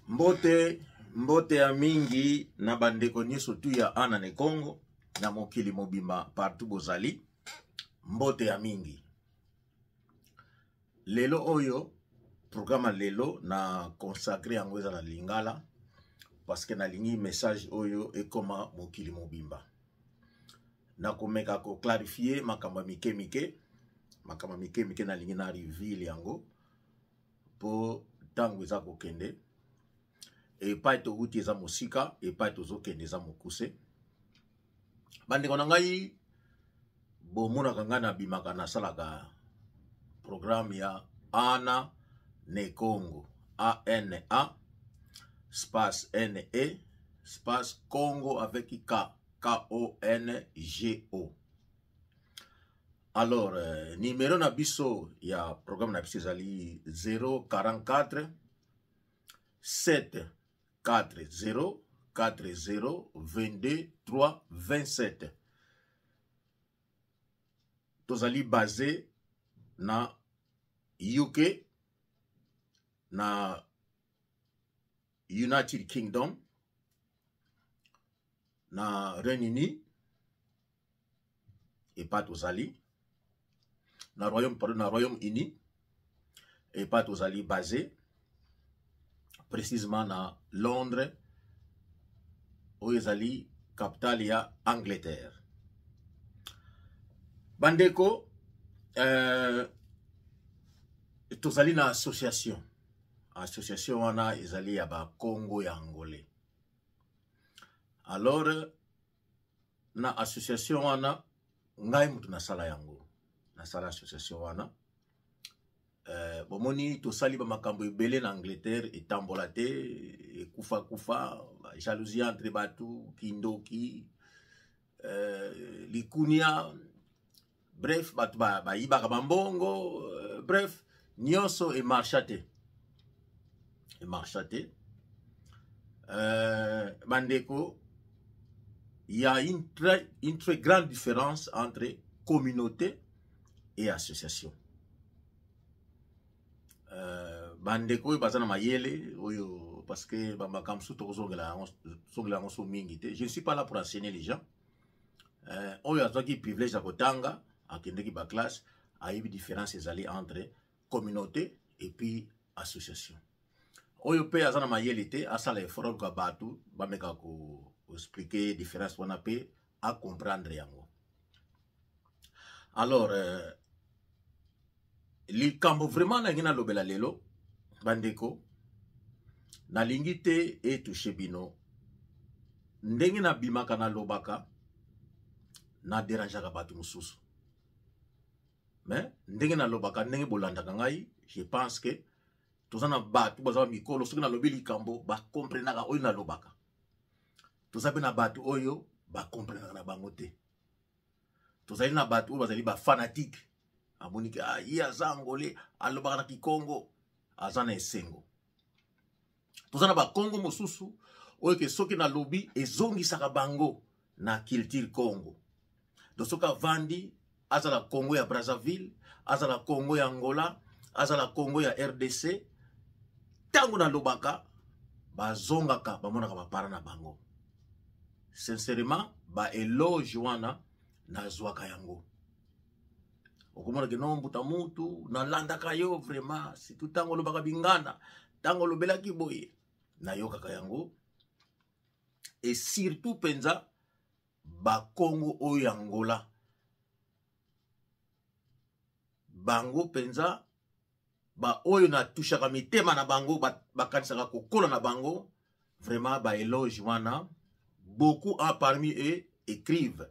Mbote ya mingi na bandeko nyeso tu ya ana ne Congo na mokili mobimba partout bozali. Mbote ya mingi. Lelo oyo programme lelo na consacré yango eza na lingala parce que na lingi message oyo ekoma mokili mobimba. Na komeka ko clarifier makamba mike mike na lingi na reveal yango po tango eza ko kende. Et pas to uti eza mosika et pas to zo kende eza mokuse. Bandeko na ngai bomona kanga na bimaka na salaka programme ya Ana ne Congo, ANA space NE space Congo avec K, KONGO. Alors numéro na biso ya programme na biso ezali 044 7 40 40 22 3 27. Tozali basé na UK, na United Kingdom, na Réuni et pas tozali na Royaume-Uni et pas tozali basé précisément na Londres où ezali capitale ya Angleterre. Bandeko tozali na association wana ezali ya ba Congo ya Angolais. Alors na association wana ngai mutu na sala yango na sala association wana bomoni tosali ba makambo ebele na Angleterre etambola te kufa jalousie entre batu kindoki likunia bref batu ba ibaka bambongo bref nyonso e marchate bandeko il y a une très grande différence entre communauté et association. Bandeko bazana mayele oyo parce que bambakam su tozongela ngo mingi te. Je ne suis pas là pour enseigner les gens. Oyo azaki privilège ya kotanga akendeki ba classe ayibi différence ezali entre communauté et puis association. Oyo pe azana mayele te asala effort ka batu bameka ko expliquer différence wana pe à comprendre yango. Alors likambo vraiment na ngina lobela lelo bandeko na lingite et touché bino ndenge na bimaka na lobaka na dérangeaka batu mususu. Mais ndenge na lobaka ndenge bolandaka ngai je pense que tozana batu bazaba mikolo soki na lobi likambo ba comprendaka oyo na lobaka. Tozabe na batu oyo ba comprendaka na bango te. Tozali na batu oyo bazali ba fanatique. Aboniki iya aza Angolais alobaka na Kikongo aza na esengo. Tozana ba Congo mosusu oyo ke soki na lobi ezongisaka bango na culture Congo. Dosoka vandi azala Congo ya Brazzaville, azala Congo ya Angola, azala Congo ya RDC. Tango na lobaka bazongaka bamonaka bapara na bango. Sincèrement ba éloge wana na zwaka yango. Okomona ke no mbuta mutu na landaka yo vraiment si tout tango lobaka bingana tango lobelaki boye na yokaka yango. Et surtout penza ba Congo oyo Angola bango penza ba oyo na tushaka mitema na bango bakanisaka kokola na bango vraiment ba éloge wana. Beaucoup parmi eux écrivent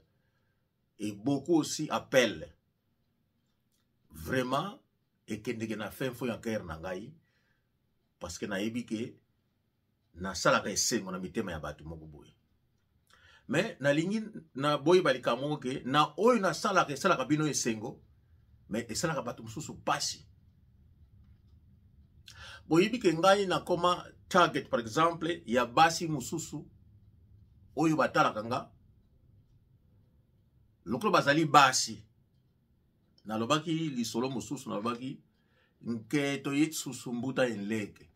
et beaucoup aussi appellent. Vraiment et kendeke na fin fo yanker na ngai parce que na yebike na salaka esengo na mitema ya batu moko boye. Mais na lingi na boy balika moke na oyo na salaka bino esengo mais esalaka batu mususu pasi. Boyebike ngai na koma target par exemple ya basi mususu oyo batalaka nga lokolo bazali basi na lobaki lisolo mususu na lobaki nke to yitsusu mbuta enleke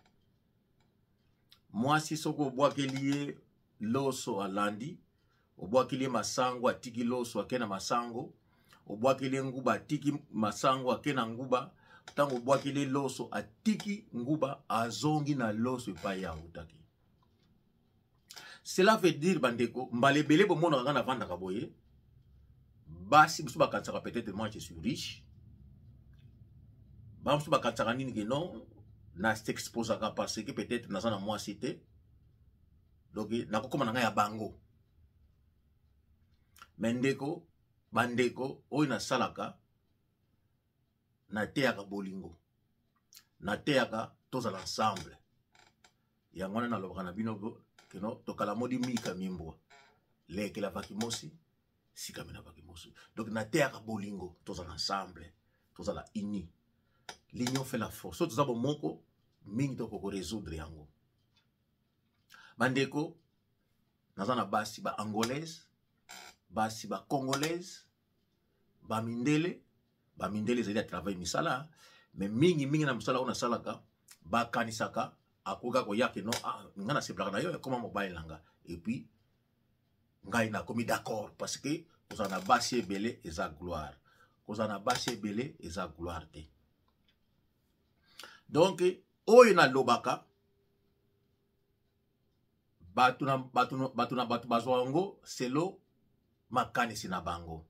mwasi soko obwakeli loso alandi, obwakeli masango atiki loso akena masango, obwakeli nguba atiki masango akena nguba, tango obwakeli loso atiki nguba azongi na loso epai ya utaki. Cela veut dire bandeko mbalebele bomona kanga na vanda kaboye. Basi musu bakansaka peut-être moi je suis riche. Ba musu bakansaka nini que non na s'exposaka parce que peut-être naza na moi cité. Donc nakokoma na nga ya bango. Mendeko bandeko oyo na salaka na teyaka bolingo. Na teyaka tozala ensemble. Yangwana na lobaka na bino que non tokala modi mika mimbwa. Leke la vakimosi si kamena vakimosi. Donc na teyaka bolingo tozala ensemble. Tozala uni. L'union fait la force. So tozabo moko mingi toko résoudre yango. Bandeko nazana basi ba angolaise, basi ba congolaise, ba mindele zeli a travail misala, mais mingi na misala ona salaka ba kanisaka akoka ko yake no ngana seplaka na yo koma mobile langa et puis ngai na komi d'accord parce que kozana basi ebele eza gloire. Kozana basi ebele eza gloire te. Donc oyo na lobaka batu bazwango selo makanisi na bango.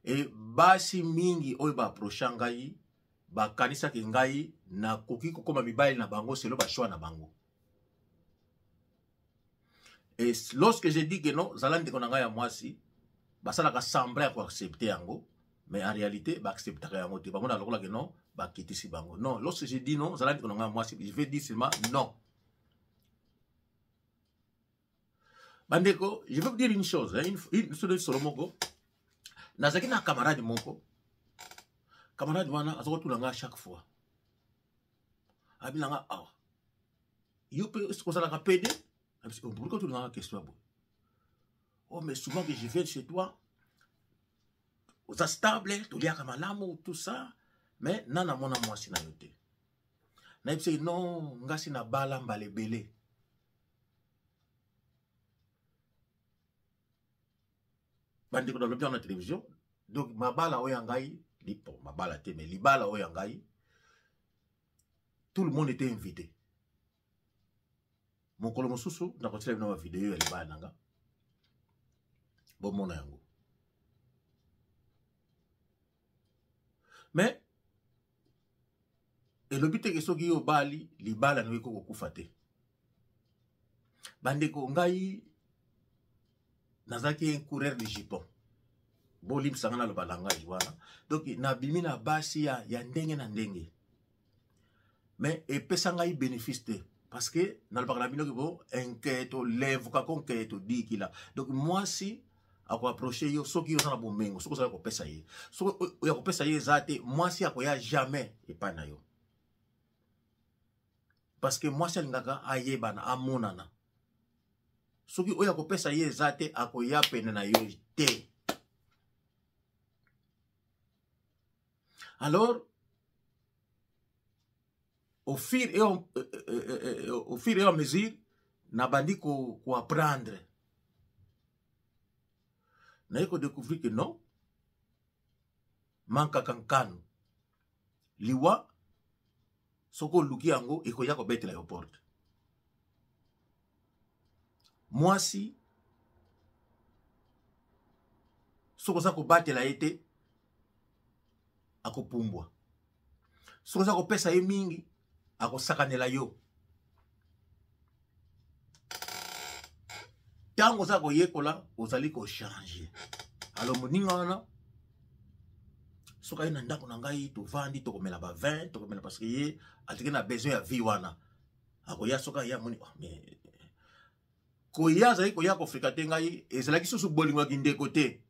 Et basi mingi oyo ba approcha ngai bakanisa ki ngai na koki kokoma mibali na bango selo ba choix na bango. Et lorsque je dis que non, zalandi ko na ngai ya mwasi basala ka sembler ko accepter yango, mais en réalité ba accepter yango te. Ba mona lokola que non, ba kitisi bango. Non, lorsque je dis non, zalandi ko na ngai ya mwasi, je vais dire seulement non. Bandeko, je vais vous dire une chose, une chose sur le moko. Nazaki na camarade moko. Camarade wana azoko tulanga chaque fois. Abilanga yo pe kozala ka PD. Pourquoi tulanga question bo? Oh mais souvent que je viens chez toi, aux stable, tu liaka malamu tout ça, mais nana mona mwasi na yote. Na yebise non, ngasi na bala mbalebele. Bandeko dans la télévision, donc mabala oyangai, lipo mabala te mais libala oyangai, tout le monde était invité. Mon kolomo susu na kotsela na vidéo ya libala nanga. Bon mona yango. Mais et le but est que soki yo bali libala no eko kokufa te. Bandeko ngai nazaki un coureur de jupon. Bolim sangana lo balanga wana. Donc na bimi na basi ya ndenge na ndenge. Mais epesa ngai bénéfice te parce que na lo bino ki bo enquête lève ka conquête di kila. Donc moi si ako approcher yo soki yo sana bomengo, soko sala ko pesa ye. Soko ya ko pesa ye zate, moi si ako ya jamais epa na yo. Parce que moi si ngaka ayeba na amonana. Soki oya ko pesa ye zate ako ya pene na yo te. Alors au fur et à mesure na bandi ko apprendre. Na yeko découvrir que non. Manka kankano. Liwa soko luki yango eko ya ko betela yo porte. Mwasi soko za ko batela ete ako pumbwa. Soko za ko pesa ye mingi ako sakanela yo. Tango za ko yekola ozali ko changer. Alors moninga wana soka ina ndako na ngai to vandi to komela ba 20 to komela parce que ye atike na besoin ya vie wana. Ako ya soka ya moni mais ko ya zali ko ya ko fréquenter ngai ezalaki susu bolingo ki ndeko te.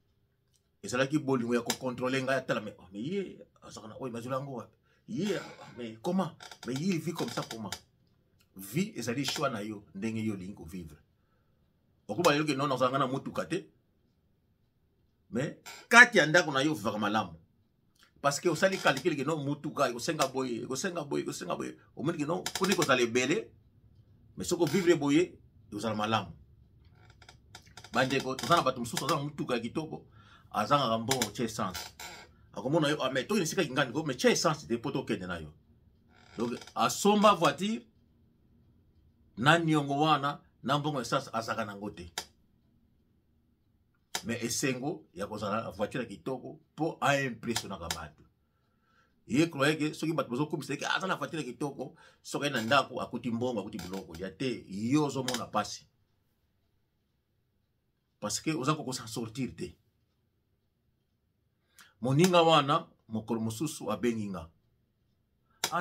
Ezalaki bolingo ya ko contrôler ngai atala mais ye asakana oy mazulango ye mais comment mais ye vit comme ça comment vie ezali choix na yo ndenge yo lingo vivre. Okuba yo ke non ozanga na mutuka te mais kati ya ndako na yo vivaka malamu. Parce que osali calcul que non mutuka ko senga boy omoni que non koni ko zale belé mais ce que vivre boye vous allez malamu bandeko tozana bato mususu azana mutuka kitoko azanga rambo che essence akomona yo mais to inisika kingani ko mais che essence de poto kende na yo donc asomba voiture na niongo wana na mbongo essence azaka nango te mais esengo ya kozala voiture kitoko po a impressionner bato ye croyait que ceux qui battent besoin comme c'est que azana voiture kitoko soka na ndako akuti mbongo akuti biloko ya te yo zo mona pasi parce que oza ko s'en sortir te moninga wana mokolo mususu abenginga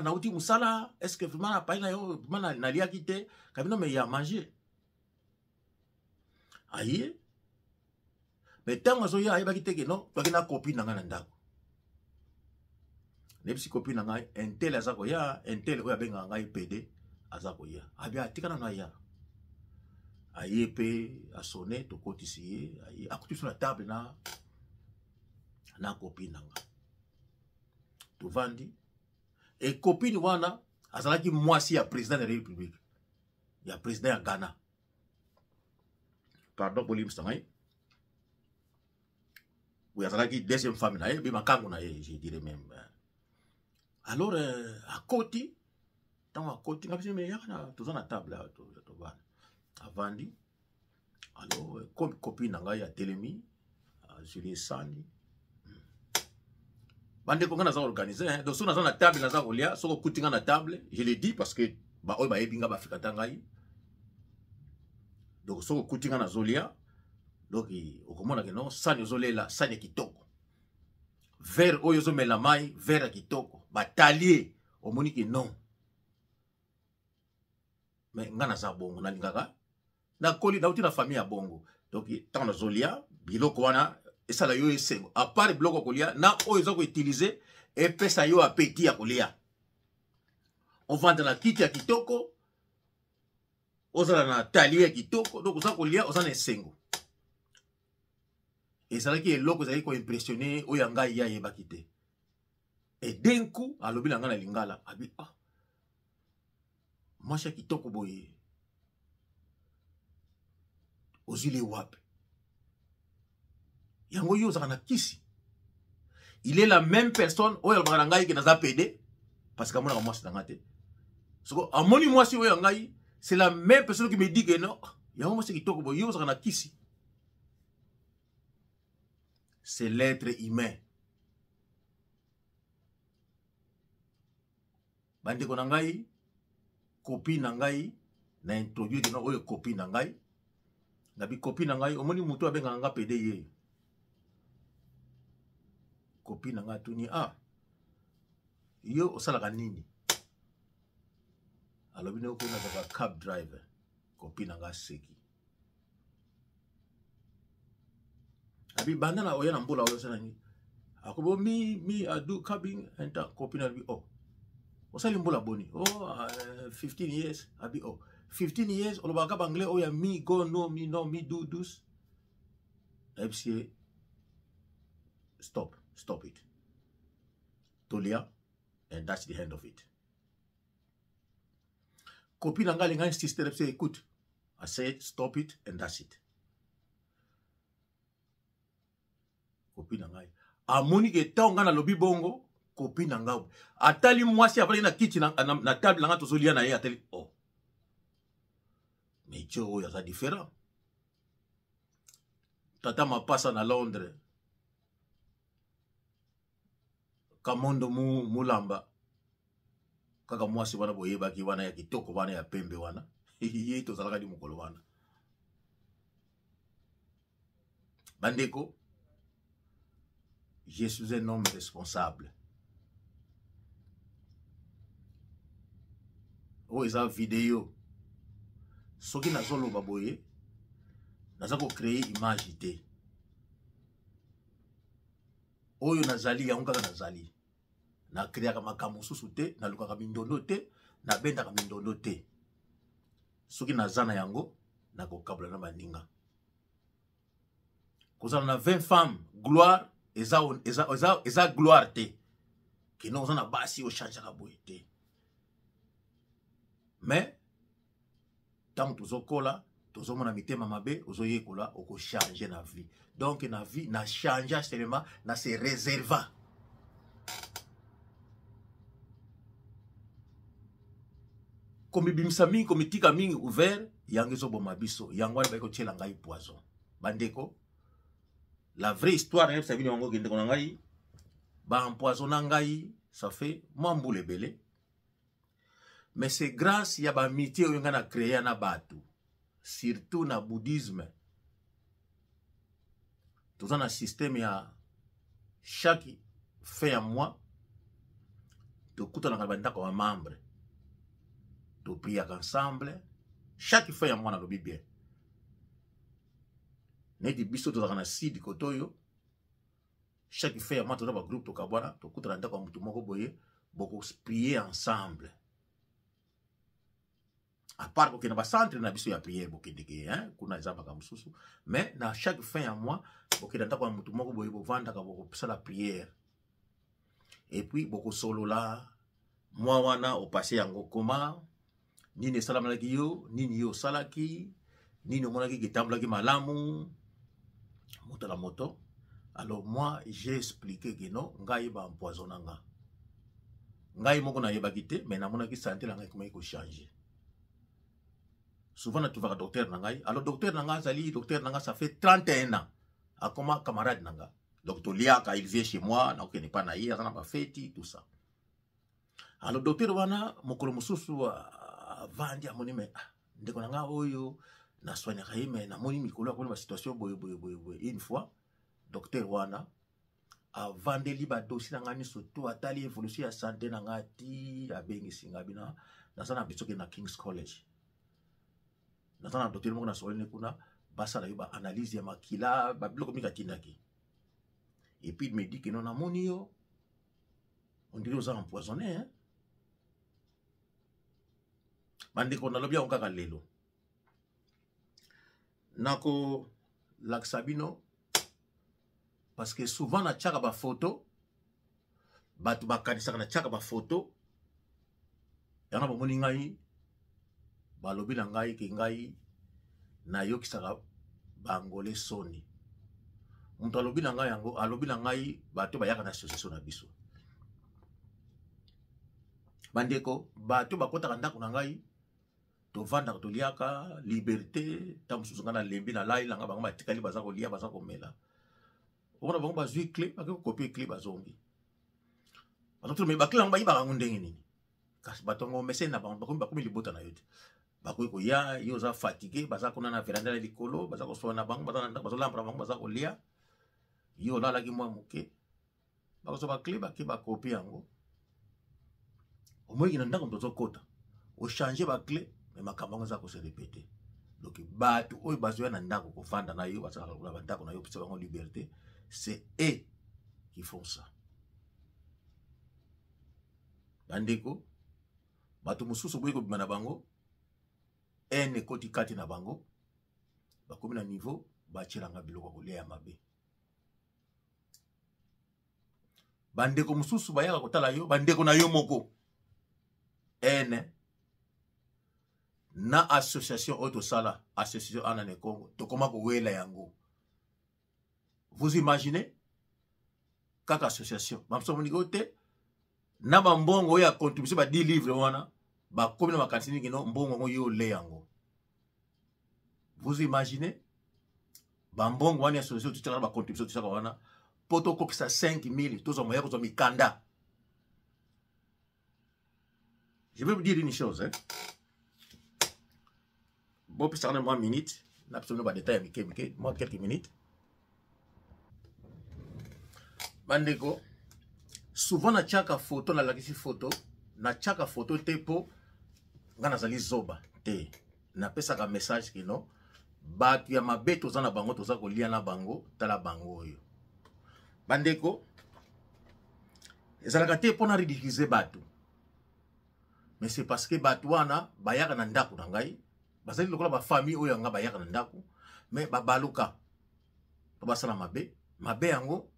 na uti musala est-ce que vraiment na paina yo vraiment na lia kité kabino me ya manger aye mais tant azo ya ba kité que non to kina copine na ngana ndako ne psi copine na ngai entel azako ya entel oya benga ngai PD azako ya abia tikana na ya aye pe a sonné to kotisi aye akuti sur la table na copine nanga to vandi et copine wana azalaki mwasi ya président de la République ya président ya Ghana pardon pour l'imstamai oui azalaki deuxième femme na ye bi makango na ye je dirais même alors à côté tant à côté ngapisi me yakana tozana table to vandi avandi alors comme copine nanga ya telemi Julie Sandi bande ko ngana za organiser donc so na na table na za kolia so ko kutinga na table je le dis parce que ba oy ba yebinga ba fika tangai donc so ko kutinga na zolia donc okomona ke non sani zolela sani kitoko verre oyo zo mela mai verre kitoko batalier omoni ke non mais ngana za bongo na lingaka na koli na uti na famille ya bongo donc tant na zolia biloko wana et ça la yo esengo à part bloc kolia na oyo zo ko utiliser et pesa yo appétit ya kolia on vend dans la kit ya kitoko ozala na talier ya kitoko donc oza kolia oza na esengo et ça qui est loko za ko impressionner oyo ngai ya yeba kité et d'un coup alobi na ngana lingala abi moi cha kitoko boye ozile wapi yango yo za na kisi il est la même personne oyo alobaka na ngai ke naza PD parce que amona mwasi na ngate soko amoni mwasi oyo ngai c'est la même personne qui me dit que non yango mwasi kitoko boye yo za na kisi c'est l'être humain bande ko na ngai copine na ngai na introduire que non oyo copine na ngai na bi copine na ngai omoni mutu abenga nga PD ye copine nga tuni yo osalaka nini alobi ne ko na cab driver copine nga seki abi banda na oya na mbula oyo sana ni akobo mi adu cabin enta copine abi osali mbula boni 15 years abi 15 years olobaka banglais oya mi go no mi no mi do dus ebsi stop it tolia and that's the end of it copine nga linga insister say écoute I said stop it and that's it copine nga amoni ke tonga na lobi bongo copine nga atali mwasi apali na kiti na table nga tozolia na ye atali mais Joe ya différent tata mapasa na Londres kamondo mulamba kaka mwasi wana boyebaki wana ya kitoko wana ya pembe wana ye tozalaka di mokolo wana bandeko je suis un homme responsable eza vidéo soki nazoloba boye naza ko créer image te oyo nazali yango kaka nazali na créaka makambo susu te na lukaka mindondo te na bendaka mindondo te soki naza na yango na kokabula na baninga kozala na 20 femmes gloire eza gloire te kino oza na basi ochangeaka boye te mais tant tozokola tozomona mitema mabe ozoyekola oko changer na vie. Donc na vie na changer seulement na se réserva. Comme bimisa mingi comme tika mingi ouvert yangezo boma biso yango ba ko tiela ngai poison. Bandeko la vraie histoire ne sabi wango kende kona ngai ba empoisonna ngai ça fait mamboule belé. Mais c'est grâce ya ba amitié oyo nga na créer na batu. Surtout na bouddhisme. Tout un système ya chaque fin à mois de kuta na banda ko membre. De prier ensemble chaque fin à mois na lobi bien. Neti biso to na sidi kotoyo chaque fin à mois to ba groupe to kabwana to kuta na ko mutu moko boye boko prier ensemble. À part que na centre na biso ya prière bokendeke hein kuna zaba ka mususu mais na chaque fin à mois bokenda ko mutu moko boye bo vanda ka boko pesa la prière et puis boko solo la moi wana au passé yango koma nini salama laki yo nini yo salaki nini monaki kitambla ki malamu moto la moto. Alors moi j'ai expliqué que non ngai ba empoisonna nga ngai moko na yeba kité mais na monaki santé la ngai comment ko changer. Souvent, tu vas au docteur Nangai. Alors, docteur Nanga, docteur Nanga, ça fait 31 ans. À comment camarade Nanga. Donc, Tolia, quand il vient chez moi, donc il n'est pas naïf, il n'a pas fait, tout ça. Alors, docteur Wana, mon colomosusu, vandi à mon mais, ndeko Nanga, oyo, na soigne mais na moni mikolo, à la situation, une fois, docteur Wana, a vendu liba dossier Nanga, ni surtout, à tali évolution à santé Nanga, ti, à bengi singabina, dans un habitat na King's College. Natana docteur moko na solene kuna basa la yoba analyse ya makila ba biloko mika tinaki. Et puis il me dit que non amoni yo on dirait aux empoisonnés hein. Bande ko na lobia on kaka lelo. Nako laksabino parce que souvent na tchaka ba photo batu bakanisa na tchaka ba photo yana ba moni ngai balobi na ngai ke ngai na yokisaka bangole soni. Mutu alobi na ngai yango alobi na ngai bato bayaka na association na biso. Bandeko bato bakota ndako na ngai to vanda to liaka liberté tamususu ngana lembi na lai langa bango batikali baza ko lia baza ko mela. Ona bango bazui clé bakiko copier clé bazongi. Bato me bakila ngba yiba ngundenge nini. Kasi batongo message na bango bakomi libota na yote. Bakoy ko ya yo za fatigué baza kona na veranda na likolo baza ko sona bango baza lambra bango baza ko lia yo la ki mwa muke bazo ba clé ba ki ba copie yango au moins il ndako mtozo kota o changer ba clé mais makambo za ko se répéter. Donc batu oyo bazo na ndako ko fanda na yo baza ko la ndako na yo pesa bango liberté, c'est eux qui font ça. Bandeko batu mususu boy ko bimana bango ene koti kati na bango bakomi na niveau bachiranga biloko kolia mabe. Bandeko mususu bayaka kotala yo bandeko na yo moko ene na association auto sala association anane Congo to koma ko wela yango. Vous imaginez kaka association bamso monigote na bambongo ya contribution ba 10 livres wana ba komi na makantini kino mbongo yo le yango. Vous imaginez bambongo wani association tout ça ba contribution tout ça wana poto kopisa 5000 tout ça moya ko mikanda. Je vais vous dire une chose hein. Bon puis ça en moi minute, absolument pas détail mike moi quelques minutes. Bandeko souvent na chaka photo na lakisi photo na chaka photo tepo ngana zali zoba te na pesa ka message kino batu ya mabeto za na bango toza kolia na bango tala bango oyo. Bandeko ezalaka te pona ridiculiser batu mais c'est parce que batu wana bayaka na ndako na ngai bazali lokola ba famille oyo nga bayaka na ndako mais babaluka basala mabe yango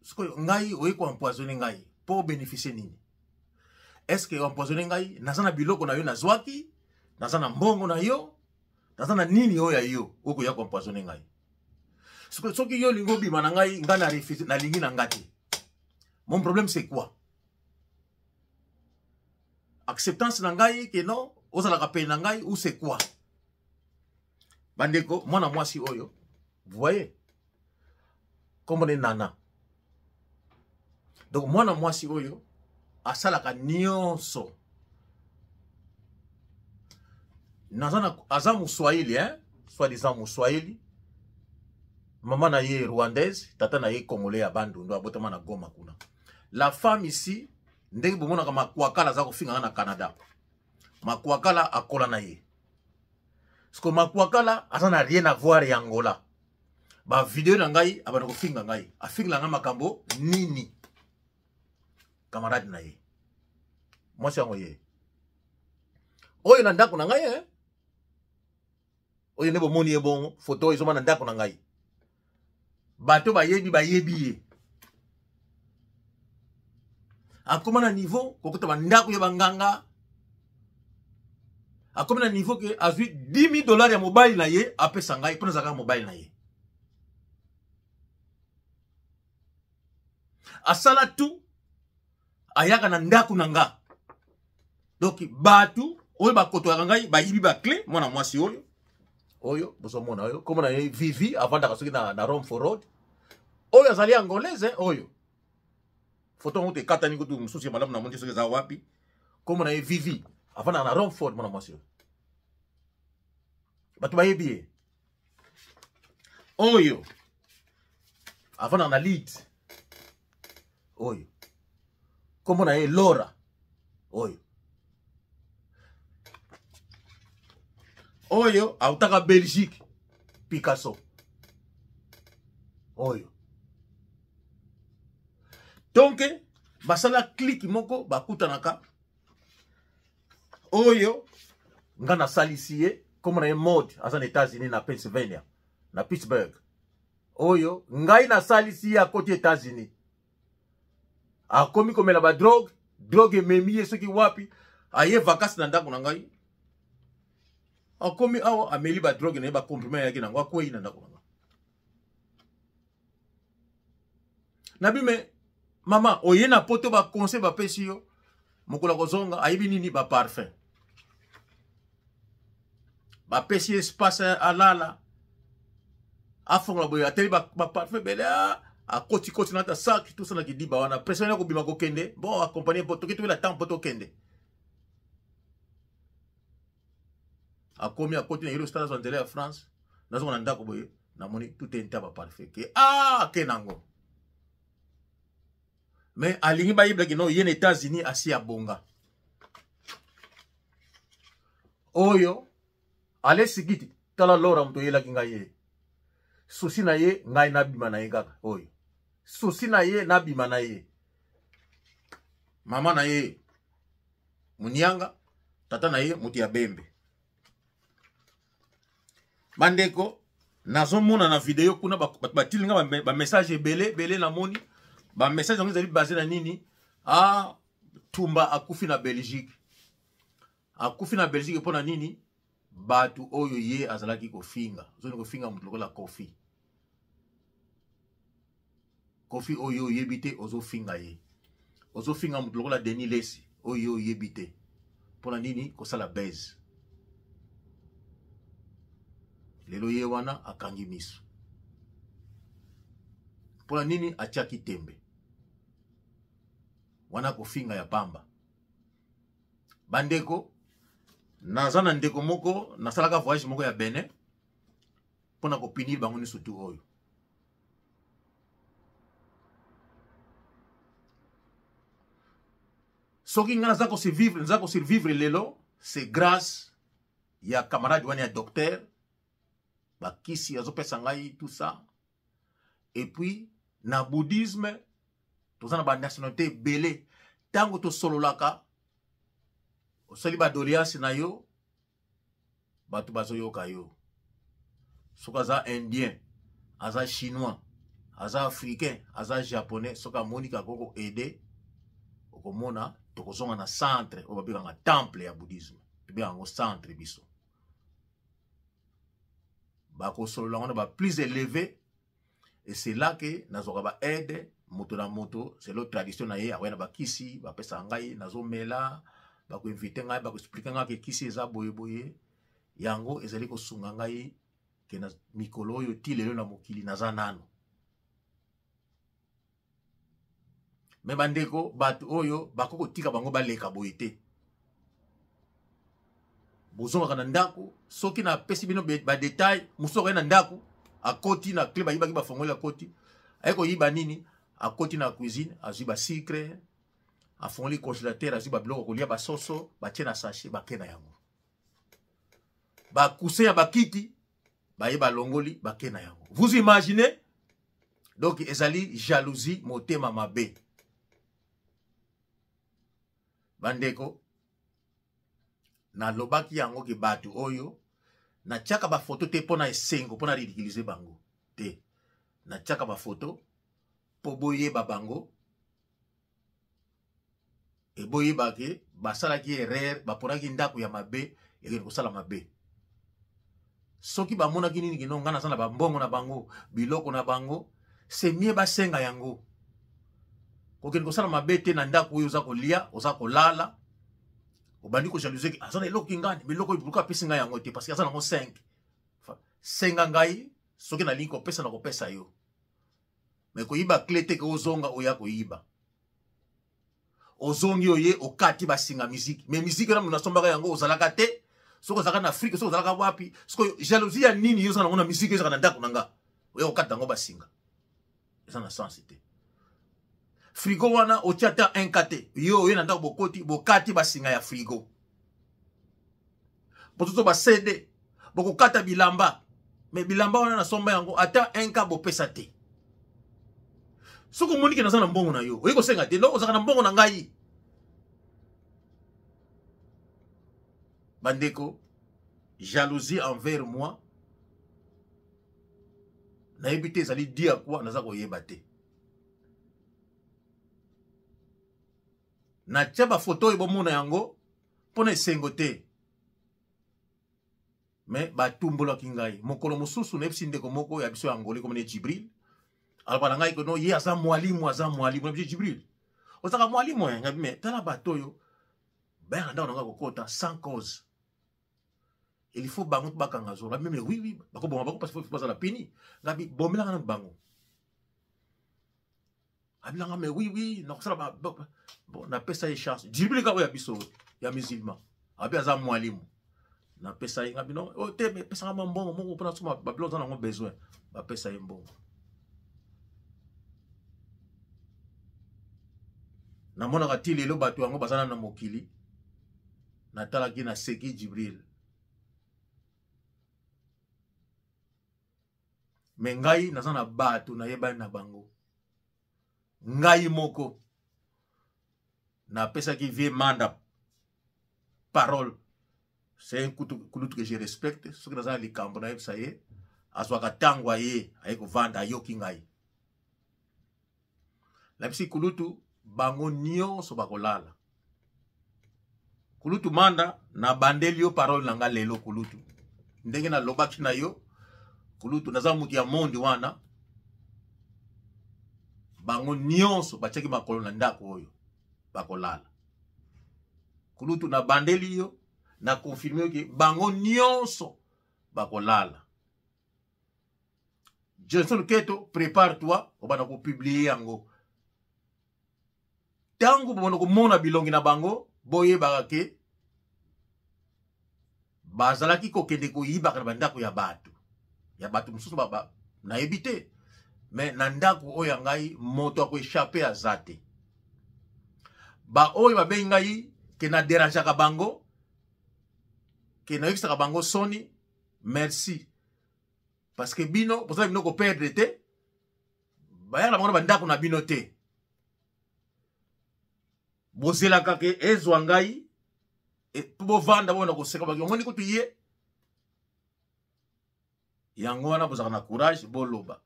siko ngai oyeko empoisonner ngai pour bénéficier nini. Est-ce que empoisonner ngai nazana biloko na yo nazwaki naza na mbongo na yo, naza na nini oyo ya yo oko ya empoisonner ngai. Soki yo lingo bima na ngai nga na refuse na lingi na ngati. Mon problème c'est quoi? Acceptance na ngai que non, ozala ka pe na ngai ou c'est quoi? Bandeko, mwana mwasi oyo, vous voyez? Comme on est nana. Donc mwana mwasi oyo asalaka nyonso. Nazana aza muswahili, hein? Soi-disant muswahili. Maman na ye rwandaise, tata na ye congolais ya Bandundu, abotama na Goma kuna. La femme ici, ndenge bomona kama makwakala za kofinga na Canada. Makwakala akola na ye. Parce que makwakala aza na rien à voir ya Angola. Ba video na ngai abana kofinga ngai. Afinga nga makambo nini? Camarade na ye. Moi c'est ngoye. Oyo na ndako na ngai hein? Oyo nebo moni e bon photo ezoma na ndako na ngai. Bato bayebi ye. Akoma na niveau kokota bandako ya banganga. Akoma na niveau ke azui $10,000 ya mobile na ye apesa ngai pona zaka mobile na ye. Asala tu ayaka na ndako na nga. Donc batu oyo bakoto ya ngai bayibi ba clé mwana mwasi oyo. Oyo boso mona oyo comme na ye Vivi avant d'akasoki na Rome for Road. Oyo azali angolaise oyo. Photo ngote katani kutu msusi malamu na monte soki za wapi. Comme na ye Vivi avant na Rome for mwana mwasi oyo. Batu bayebi oyo avant na lead oyo. Comme na ye Laura oyo. Oyo autaka Belgique Picasso oyo. Donc basala click moko bakutanaka oyo nga na salisiye comme na mode asa na États-Unis na Pennsylvania na Pittsburgh oyo ngai na salisiye à côté États-Unis akomi komela ba drogue memie soki wapi aye vacances na ndako na ngai akomi awa ameli ba drogue na ba comprimé yake na ngwa kwei na ndako na ngai nabime mama oye na poto ba conseil ba pesi yo mokola kozonga ayibi nini ba parfum ba pesi espace alala afonga boya teli ba parfum bele a koti na ta sac tout ça na kidiba wana pression ya ko bima ko kende bon accompagner poto kitu la temps poto kende akomi a koti na hilo stars en télé à France nazo na ndako boye na moni tout est intaba parfait ke kenango. Mais alingi ba yibla ki no yene États-Unis asi ya bonga oyo ale sigiti tala Laura mto yela kinga ye susi na ye ngai na bima na ye kaka oyo susi na ye na bima na ye mama na ye Munianga tata na ye muti ya Bembe. Bandeko nazomona na video kuna batilinga ba message belé na moni ba message ngo ezali basé na nini Tumba akufi na Belgique. Akufi na Belgique pona nini batu oyo ye azalaki kofinga zoni kofinga mutu lokola Kofi oyo yebite ozo finga ye ozo finga mutu lokola Denis Lesi oyo yebite pona nini kosala base lelo ye wana akangi miso pona nini atiaki tembe wana kofinga ya pamba. Bandeko nazana ndeko moko nasalaka voyage moko ya Benin pona kopinir bango ni sutu oyo soki nga naza ko survivre lelo c'est grâce ya camarade wana ya docteur bakisi azopesa ngai tout ça et puis na bouddhisme tozana ba nationalité belé tango to sololaka osali ba doléance na yo batu bazoyoka yo soka za indien aza chinois aza africain aza japonais soka monika koko aider okomona tokozonga na centre o babika nga temple ya bouddhisme bien en centre biso bako solo on ba plus élevé et c'est là que nazoka ba aide moto na moto c'est l'autre tradition na ye awena ba kisi ba pesa ngai nazo mela ba ko inviter ngai ba ko expliquer ngai que kisi eza boye boye yango ezali ko sunga ngai ke na mikolo yo ti lelo na mokili naza nano me bandeko batu oyo bakoko tika bango baleka boye te bozonga na ndako soki na pesi bino ba détail musoko na ndako akoti na clé bayibaki bafongoli akoti ayeko yiba nini akoti na cuisine azwi ba sucre afongoli congélateur azwi ba biloko kolia ba soso batie na sachet bakena yango ba coussin ya bakiti bayeba longoli bakena yango. Vous imaginez? Donc ezali jalousie motema mabe bandeko na lobaki yango ke batu oyo na tiaka ba photo te pona esengo pona ridiculiser bango te na tiaka ba photo po boyeba bango e boyeba ke basalaki erreur baponaki ndako ya mabe ekeni kosala mabe soki bamonaki nini kino ngana sana bambongo na bango biloko na bango c'est mieux basenga yango kokeni kosala mabe te na ndako oyo oza kolia oza kolala obandi ko jalouser ki azana eloko ngani biloko ibuka pesa ngai yango te parce que azana ngo 5 senga ngai soki na linko pesa na kopesa yo mais ko yiba clé te ko ozonga oya ko yiba ozongi oye okati basinga musique mais musique na muna sombaka yango ozalaka te soko zaka na Afrique soko zalaka wapi soko jalousie ya nini yo sana ngona musique ezaka na ndako nanga oya okata ngo basinga eza na sens te frigo wana otiata un kate yo na ndako bokoti bokati basinga ya frigo bototo ba CD bokokata bilamba mais bilamba wana na somba yango ata un ka bopesa te soko moniki na sana mbongo na yo oyiko senga te no ozaka na mbongo na ngai bandeko jalousie envers moi na ebité ezali dia quoi naza koyeba te na tia ba photo e bomona yango pona esengo te mais batumbola kingai mokolo mususu na ebisi ndeko moko ya biso angoli comme ne Jibril alba ngai ko no ye aza mwalimu na biso Jibril osaka mwalimu ya ngabi mais tala batoyo ba nda nga kokota sans cause il faut bango bakanga zo la même oui bako bon bako parce qu'il faut pas la pini ngabi bomela ngana bango abilanga mais oui non ça bon na pesa y chance Jibril ka ya biso ya musulman abi aza mwalimu na pesa y ngabi non o te mais pesa ngama mbongo moko pona soma bablo za ngo besoin ba pesa y mbongo na mona ka tilelo batu yango bazana na mokili na talaki na seki Jibril mais ngai nazana batu na yeba na bango ngai moko na pesa qui vient manda parole c'est un kulutu que je respecte ce que nazana likambo na yebisa ye azwaka tangwa ye ayeko vanda ayoki ngai la pisi kulutu bango nyonso bakolala kulutu manda na bandeli yo parole nanga lelo kulutu ndenge na lobaki na yo kulutu naza mutu ya monde wana bango nyonso batiaki makolo na ndako oyo bakolala kulutu na bandeli yo na confirmer que bango nyonso bakolala Johnson Keto prépare-toi obana ko publier yango tangu bono ko mona bilongi na bango boye bakake bazalaki ko kende ko yiba kana bandako ya batu mususu baba na ebité mais na ndako oyo ngai moto ako échapper azate ba oyo babengi ngai ke na dérange ka bango ke na yikisa ka bango soni merci parce que bino pour ça bino ko perdre te ba ya na bango bandako na bino te bozela ka ke ezwa ngai e po vanda bona ko seka ba ngoni ko tuye yango wana bozaka na courage boloba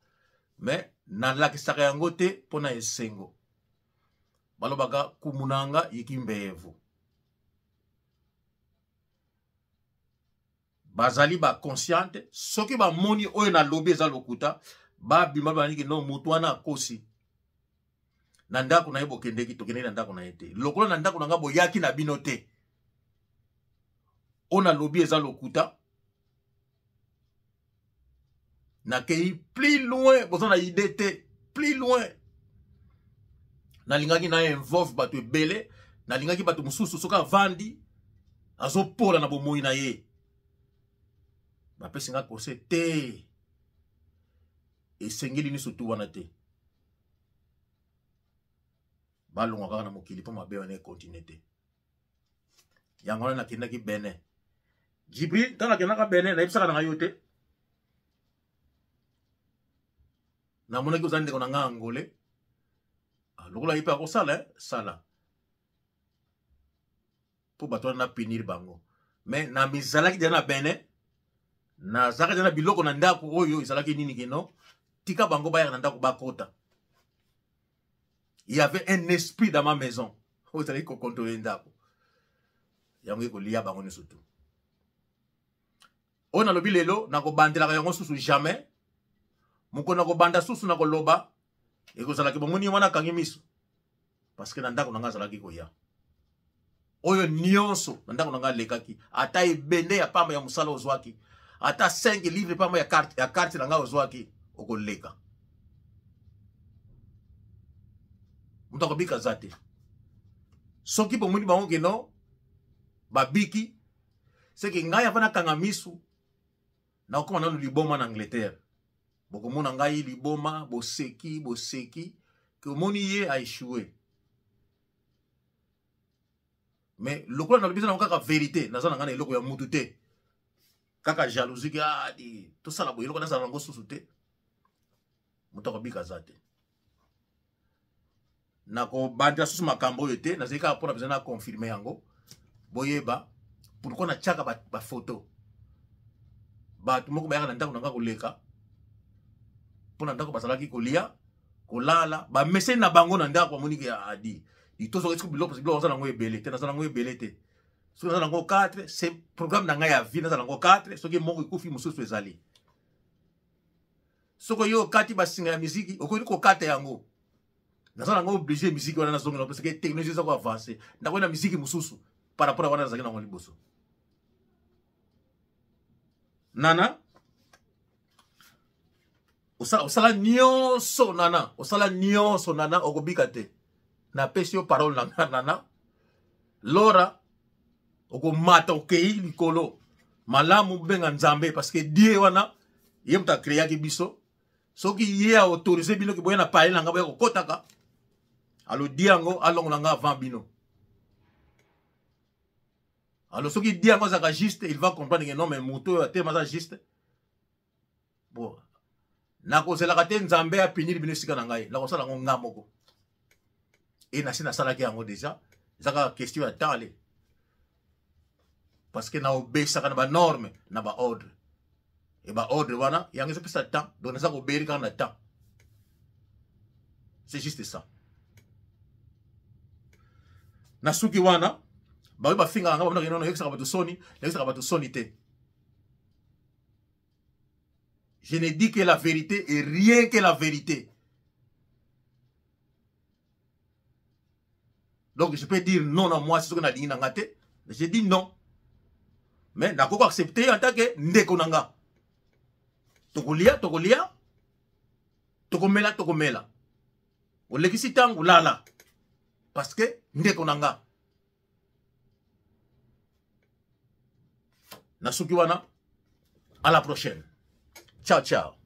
mais na lakisaka yango te pona esengo balobaka kumunanga yikimbevu bazali ba consciente soki ba moni oyo na lobi eza lokuta ba bima baniki non mutu wana akosi na ndako na ye bokendeki tokendeki na ndako na ye te lokolo na ndako na nga boyaki na bino te oyo na lobi eza lokuta nakei plus loin boza na idée te plus loin nalingaki na involve bato ebele nalingaki bato mosusu soki avandi azopola na bomoi na ye bapesi nga kose te esengeli nyonso tu wana te balongwa kaka na mokili mpo mabe wana ekontinue te yango wana nakendaki Benin Jibril ntango nakendaka Benin nayebisaka na ngai yo te namonaki oza ndeko na ngai angole lokola ye mpe akosala sala mpo bato wana napinir bango me na mizalaki deja na Benin nazalaki deja na biloko na ndako oyo ezalaki nini keno tika bango bayaka na ndako bakota. Il y avait un esprit dans ma maison oyo ezalaki kokontrole ndako yango ekolia bango nyonso tu oyo nalobi lelo nakobandelaka yango susu jamais moko nakobanda susu nakoloba ekozalaki bomoni wana akangi miso parce que na ndako na nga azalaki koya oyo nyonso na ndako na nga alekaki ata ebende ya pamba ya mosala ozwaki ata 5 livre pamba ya carte na nga ozwaki okoleka mutu akobika za te soki bomoni bango keno babiki seke ngai ava nakanga misu nakokoma nano liboma na Angleterre bokomona ngai liboma boseki ke omoni ye aéchoué mais lokola nalobi nango kaka vérité naza na ngai na eloko ya mutu te kaka jalousie ke di tosala boye eloko nazala nango susu te moto akobika za te nakobandela susu makambo oyo te nazali kaka mpona bezala na confirme yango boyeba pourkui natiaka bafoto bato moko bayaka na ndako na nga koleka mpona ndako bazalaki kolia kolala bameseni na bango na ndako bamoniki adi litosoka esiko biloko naza nango ebele te naza nango ebele te soki naza nango 4 c'est programme na ngai ya vie naza nango 4 soki moko ekufi mosusu ezali soki yo okati basinga ya miziki okoki kokata yango naza nango obligé miziki wana nazongela parce que technologie eza ko avancer ndakoyi na miziki mosusu par rapport à wana nazalaki nango liboso nana osala nyonso nana osala nyonso nana okobika te napesi yo parole na nga nana lora okomata okei likolo malamu benga nzambe parce que die wana ye moto akreaki biso soki ye aautorize bino ke boya na pale na nga boya kokotaka alo di yango alongola nga avant bino alors soki di yango azalaka juste il va comprendre que non mais moto oyo atema aza juste bon nakozelaka te nzambe apinili bino esika na ngai nakosala yango nga moko e nasi nasalaki yango deja ezaka question ya tale parce que naobesaka na banorme na baordre e baordre wana yango ezopesa temps donc naza kobeli kaka na temps c'est juste ça na suki wana baoyi bafingaka nga babonaka nono yokisaka bato soni te je ne dis que la vérité et rien que la vérité. Donc je peux dire non à moi si ce que je dis. Je dis non. Mais je peux accepter en tant que ndeko nanga. Tokolia. Tokomela. Olekisi tangu lala. Parce que ndeko nanga. Nasuki wana. À la prochaine. Ciao, ciao.